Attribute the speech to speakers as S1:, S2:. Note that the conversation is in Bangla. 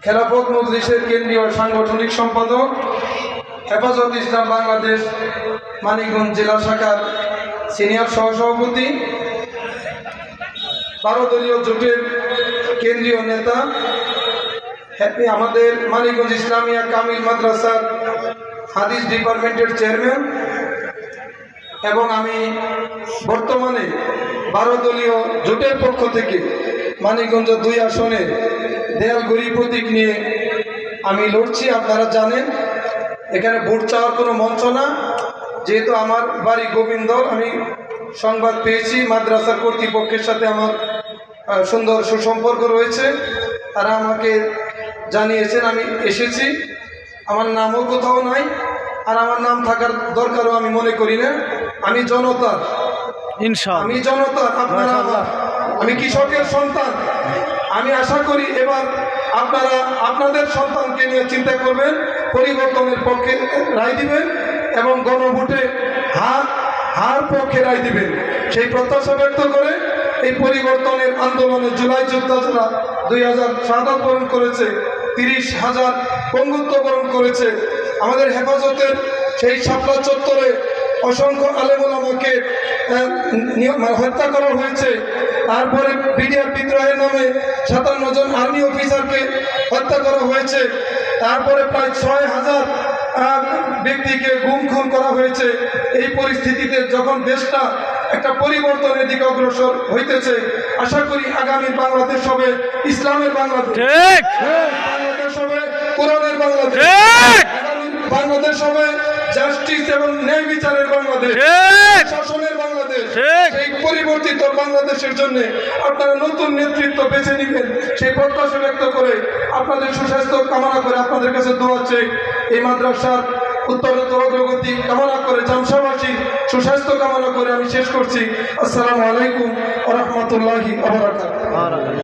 S1: খেলাফত মজলিসের কেন্দ্রীয় সাংগঠনিক সম্পাদক, হেফাজত ইসলাম বাংলাদেশ মানিকগঞ্জ জেলা শাখার সিনিয়র সহসভাপতি, 12 দলীয় জোটের কেন্দ্রীয় নেতা, আমাদের মানিকগঞ্জ ইসলামিয়া কামিল মাদ্রাসার হাদিস ডিপার্টমেন্টের চেয়ারম্যান, এবং আমি বর্তমানে 12 দলীয় জোটের পক্ষ থেকে মানিকগঞ্জ 2 আসনে দেয়ালগড়ি প্রতীক নিয়ে আমি লড়ছি। আপনারা জানেন এখানে ভোট চাওয়ার কোনো মঞ্চ না, যেহেতু আমার বাড়ি গোবিন্দর। আমি সংবাদ পেয়েছি মাদ্রাসার কর্তৃপক্ষের সাথে আমার সুন্দর সুসম্পর্ক রয়েছে, তারা আমাকে জানিয়েছেন আমি এসেছি। আমার নামও কোথাও নাই, আর আমার নাম থাকার দরকারও আমি মনে করি না। আমি জনতার, আমি জনতার, আপনারা, আমি কৃষকের সন্তান। আমি আশা করি এবার আপনারা আপনাদের সন্তানকে নিয়ে চিন্তা করবেন, পরিবর্তনের পক্ষে রায় দিবেন এবং গণভোটে হার পক্ষে রায় দিবেন। সেই প্রত্যাশা ব্যক্ত করে এই পরিবর্তনের আন্দোলনে জুলাই যোদ্ধা যারা 2000 শাহাদাত বরণ করেছে, 30,000 পঙ্গুত্ব বরণ করেছে, আমাদের হেফাজতের সেই শাপলা চত্বরে অসংখ্য আলেম ওলামাকে হত্যা করা হয়েছে। তারপরে বিডিআর বিদ্রোহের নামে 57 জন আর্মি অফিসারকে হত্যা করা হয়েছে। তারপরে প্রায় 6,000 ব্যক্তিকে গুম খুন করা হয়েছে। এই পরিস্থিতিতে যখন দেশটা একটা পরিবর্তনের দিকে অগ্রসর হইতেছে, আশা করি আগামী বাংলাদেশ হবে ইসলামের বাংলাদেশ, বাংলাদেশ হবে কোরআনের বাংলাদেশ, বাংলাদেশ হবে জাস্টিস এবং ন্যায় বিচারের বাংলাদেশ, শাসনের বাংলাদেশ। এই পরিবর্তিত বাংলাদেশের জন্য আপনারা নতুন নেতৃত্ব বেছে নেবেন, সেই প্রত্যাশা ব্যক্ত করে আপনাদের সুস্বাস্থ্য কামনা করে আপনাদের কাছে দোয়া চাই। এই মাদ্রাসার উত্তরোত্তর অগ্রগতি কামনা করে, জামসাবাসী সুস্বাস্থ্য কামনা করে আমি শেষ করছি। আসসালামু আলাইকুম ওয়া রাহমাতুল্লাহি ওয়া বারাকাতুহু।